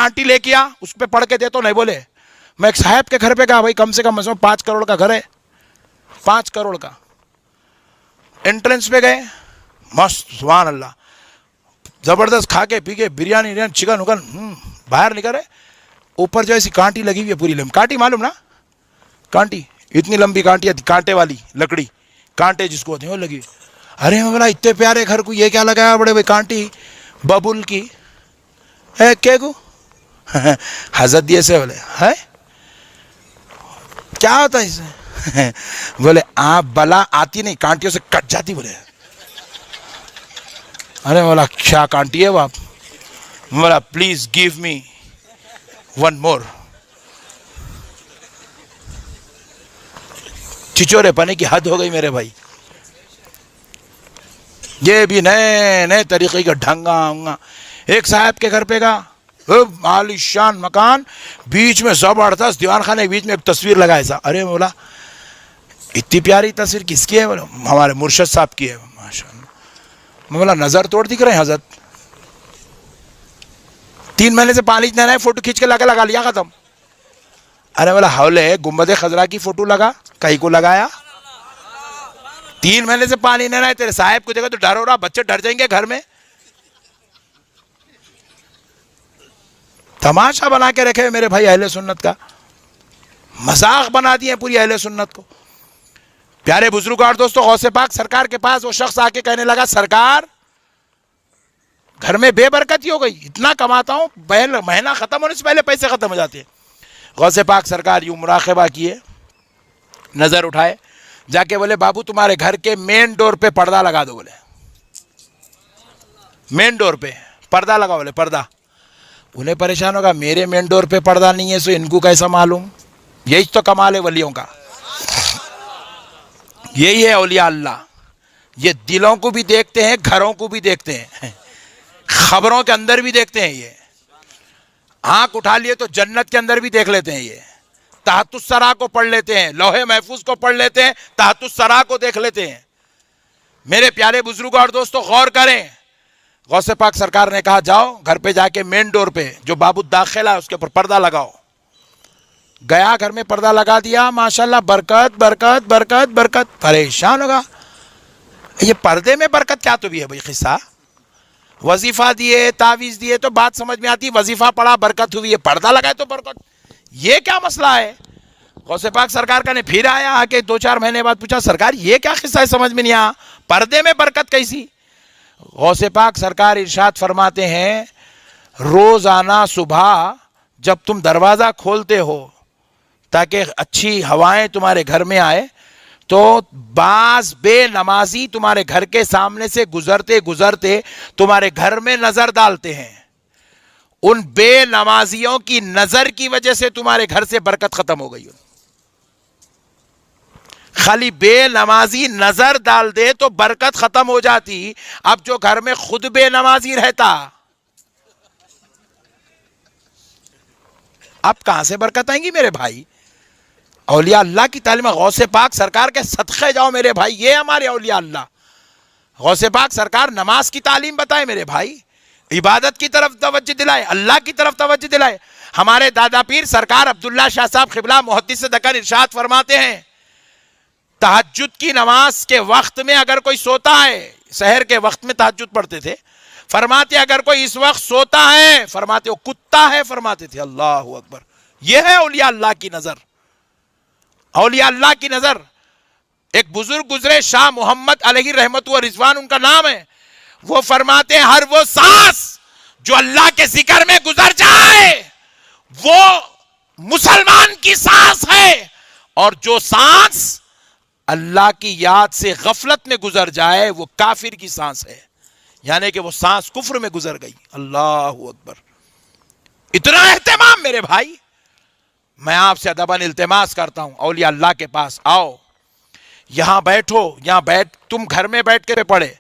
County لے کے آ, اس پہ پڑھ کے دے. تو نہیں بولے. میں ایک صاحب کے گھر پہ گیا, بھائی کم سے کم 5 کروڑ کا گھر ہے, 5 کروڑ کا. انٹرنس پہ گئے, مست سبحان اللہ, زبردست کھا کے پی کے بریانی چکن وکن, باہر نکل رہے, اوپر جو ایسی کانٹی لگی ہوئی ہے پوری لمبی کانٹی, معلوم نا کانٹی, اتنی لمبی کانٹی آتی, کانٹے والی لکڑی, کانٹے جس کو ہوتے ہیں وہ لگی. ارے میں بولا اتنے پیارے گھر کو یہ کیا لگایا بڑے بھائی کانٹی ببول کی ہے کیا کو حضرت دیے سے بولے ہے کیا ہوتا ہے اس سے بولے آپ بلا آتی نہیں کانٹیوں سے کٹ جاتی بولے. ارے بولا کیا کانٹی ہے وہ آپ, بولا پلیز گیو می 1 more. چچورے پنے کی حد ہو گئی میرے بھائی. یہ بھی نئے طریقے کا ڈھنگا. ایک صاحب کے گھر پہ گا, عالیشان مکان, بیچ میں زبردست دیوان خانے کے بیچ میں ایک تصویر لگا ایسا. ارے بولا اتنی پیاری تصویر کس کی ہے؟ بولا ہمارے مرشد صاحب کی ہے. ماشاء اللہ. میں بولا نظر توڑ دکھ رہے ہیں حضرت, 3 مہینے سے پانی نہیں آئے, فوٹو کھینچ کے لگا لیا ختم. ارے بولا حولے گنبد خضرا کی فوٹو لگا, کہیں کو لگایا, 3 مہینے سے پانی نہیں آئے, تیرے صاحب کو دیکھا تو ڈر ہو رہا, بچے ڈر جائیں گے گھر میں. تماشا بنا کے رکھے میرے بھائی اہل سنت کا, مذاق بنا دیے پوری اہل سنت کو. پیارے بزرگ اور دوستو, غوث پاک سرکار کے پاس وہ شخص آ کے کہنے لگا سرکار گھر میں بے برکتی ہو گئی, اتنا کماتا ہوں مہینہ ختم ہونے سے پہلے پیسے ختم ہو جاتے ہیں. غوث پاک سرکار یوں مراقبہ کیے, نظر اٹھائے, جا کے بولے بابو تمہارے گھر کے مین ڈور پہ پردہ لگا دو. بولے مین ڈور پہ پردہ لگا. بولے پردہ. انہیں پریشان ہوگا میرے مین ڈور پہ پردہ نہیں ہے سو ان کو کیسا معلوم. یہی تو کمال ہے ولیوں کا, یہی ہے اولیاء اللہ. یہ دلوں کو بھی دیکھتے ہیں, گھروں کو بھی دیکھتے ہیں, خبروں کے اندر بھی دیکھتے ہیں. یہ آنکھ اٹھا لیے تو جنت کے اندر بھی دیکھ لیتے ہیں. یہ تحت الثری کو پڑھ لیتے ہیں, لوح محفوظ کو پڑھ لیتے ہیں, تحت الثری کو دیکھ لیتے ہیں. میرے پیارے بزرگوں اور دوستوں غور کریں. غوث پاک سرکار نے کہا جاؤ گھر پہ جا کے مین ڈور پہ جو باب الداخلہ ہے اس کے اوپر پردہ لگاؤ. گیا گھر میں پردہ لگا دیا, ماشاءاللہ برکت برکت برکت برکت. پریشان ہوگا یہ پردے میں برکت کیا تو بھی ہے بھائی قصہ. وظیفہ دیے تعویذ دیے تو بات سمجھ میں آتی, وظیفہ پڑھا برکت ہوئی, ہے پردہ لگائے تو برکت, یہ کیا مسئلہ ہے. غوث پاک سرکار کا نے پھر آیا, آ کے 2-4 مہینے بعد پوچھا سرکار یہ کیا قصہ ہے, سمجھ میں نہیں آیا, پردے میں برکت کیسی. غوث پاک سرکار ارشاد فرماتے ہیں روزانہ صبح جب تم دروازہ کھولتے ہو تاکہ اچھی ہوائیں تمہارے گھر میں آئے تو بعض بے نمازی تمہارے گھر کے سامنے سے گزرتے گزرتے تمہارے گھر میں نظر ڈالتے ہیں. ان بے نمازیوں کی نظر کی وجہ سے تمہارے گھر سے برکت ختم ہو گئی. خالی بے نمازی نظر ڈال دے تو برکت ختم ہو جاتی. اب جو گھر میں خود بے نمازی رہتا اب کہاں سے برکت آئیں گی میرے بھائی. اولیاء اللہ کی تعلیم, غوث پاک سرکار کے صدقے جاؤ میرے بھائی, یہ ہمارے اولیاء اللہ. غوث پاک سرکار نماز کی تعلیم بتائے میرے بھائی, عبادت کی طرف توجہ دلائے, اللہ کی طرف توجہ دلائے. ہمارے دادا پیر سرکار عبداللہ شاہ صاحب قبلہ محدث دکن ارشاد فرماتے ہیں تہجد کی نماز کے وقت میں اگر کوئی سوتا ہے, سحر کے وقت میں تہجد پڑھتے تھے, فرماتے اگر کوئی اس وقت سوتا ہے فرماتے وہ کتا ہے, فرماتے تھے. اللہ اکبر. یہ ہے اولیاء اللہ کی نظر, اولیاء اللہ کی نظر. ایک بزرگ گزرے شاہ محمد علیہ رحمت و رضوان ان کا نام ہے, وہ فرماتے ہیں ہر وہ سانس جو اللہ کے ذکر میں گزر جائے وہ مسلمان کی سانس ہے, اور جو سانس اللہ کی یاد سے غفلت میں گزر جائے وہ کافر کی سانس ہے. یعنی کہ وہ سانس کفر میں گزر گئی. اللہ اکبر. اتنا اہتمام میرے بھائی. میں آپ سے ادباً التماس کرتا ہوں اولیاء اللہ کے پاس آؤ, یہاں بیٹھو, یہاں بیٹھ تم گھر میں بیٹھ کے پڑھے,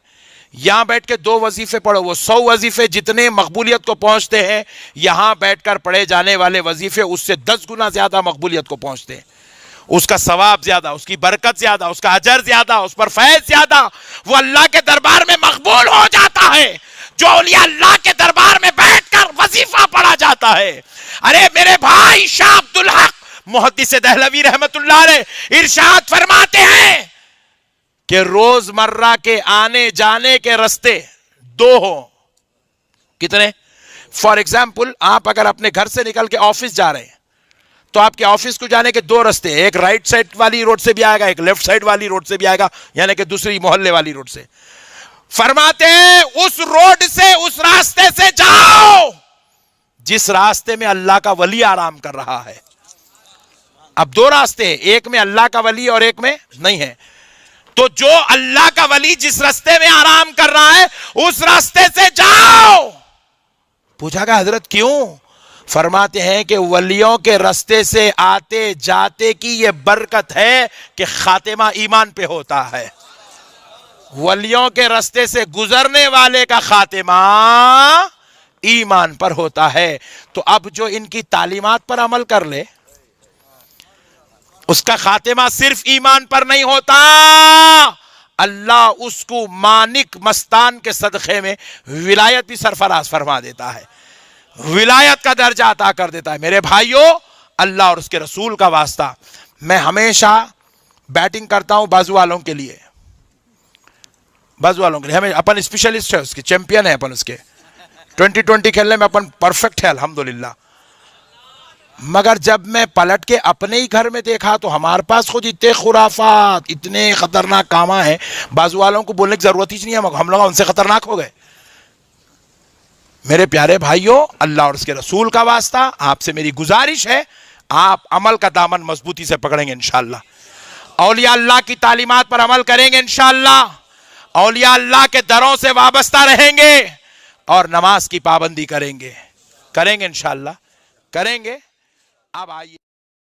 یہاں بیٹھ کے 2 وظیفے پڑھو. وہ 100 وظیفے جتنے مقبولیت کو پہنچتے ہیں یہاں بیٹھ کر پڑھے جانے والے وظیفے اس سے 10 گنا زیادہ مقبولیت کو پہنچتے ہیں. اس کا ثواب زیادہ, اس کی برکت زیادہ, اس کا اجر زیادہ, اس پر فیض زیادہ, وہ اللہ کے دربار میں مقبول ہو جاتا ہے. جو اولیاء اللہ کے دربار میں بیٹھ کر وظیفہ پڑھا جاتا ہے. ارے میرے بھائی شاہ عبدالحق محدث دہلوی رحمت اللہ علیہ ارشاد فرماتے ہیں کہ روز مرہ کے آنے جانے کے رستے دو ہوں. کتنے؟ فار ایگزامپل آپ اگر اپنے گھر سے نکل کے آفس جا رہے ہیں تو آپ کے آفس کو جانے کے دو رستے، ایک رائٹ سائڈ والی روڈ سے بھی آئے گا، ایک لیفٹ سائڈ والی روڈ سے بھی آئے گا، یعنی کہ دوسری محلے والی روڈ سے. فرماتے ہیں اس روڈ سے، اس راستے سے جاؤ جس راستے میں اللہ کا ولی آرام کر رہا ہے. اب دو راستے ہیں، ایک میں اللہ کا ولی اور ایک میں نہیں ہے. تو جو اللہ کا ولی جس راستے میں آرام کر رہا ہے اس راستے سے جاؤ. پوچھا کہ حضرت کیوں؟ فرماتے ہیں کہ ولیوں کے راستے سے آتے جاتے کی یہ برکت ہے کہ خاتمہ ایمان پہ ہوتا ہے. ولیوں کے راستے سے گزرنے والے کا خاتمہ ایمان پر ہوتا ہے. تو اب جو ان کی تعلیمات پر عمل کر لے اس کا خاتمہ صرف ایمان پر نہیں ہوتا، اللہ اس کو مانک مستان کے صدقے میں ولایت بھی سرفراز فرما دیتا ہے، ولایت کا درجہ عطا کر دیتا ہے. میرے بھائیوں، اللہ اور اس کے رسول کا واسطہ، میں ہمیشہ بیٹنگ کرتا ہوں بازو والوں کے لیے، بازو والوں کے لیے. ہمیں اپن اسپیشلسٹ ہے، اس کے چیمپئن ہے اپن، اس کے 2020 کھیلنے میں اپن پرفیکٹ ہے الحمدللہ. مگر جب میں پلٹ کے اپنے ہی گھر میں دیکھا تو ہمارے پاس خود اتنے خرافات، اتنے خطرناک کام ہیں، بازو والوں کو بولنے کی ضرورت ہی نہیں ہے، ہم لوگ ان سے خطرناک ہو گئے. میرے پیارے بھائیوں، اللہ اور اس کے رسول کا واسطہ آپ سے میری گزارش ہے، آپ عمل کا دامن مضبوطی سے پکڑیں گے انشاءاللہ، اولیاء اللہ کی تعلیمات پر عمل کریں گے انشاءاللہ، اولیاء اللہ کے دروں سے وابستہ رہیں گے اور نماز کی پابندی کریں گے انشاءاللہ، کریں گے. اب آئیے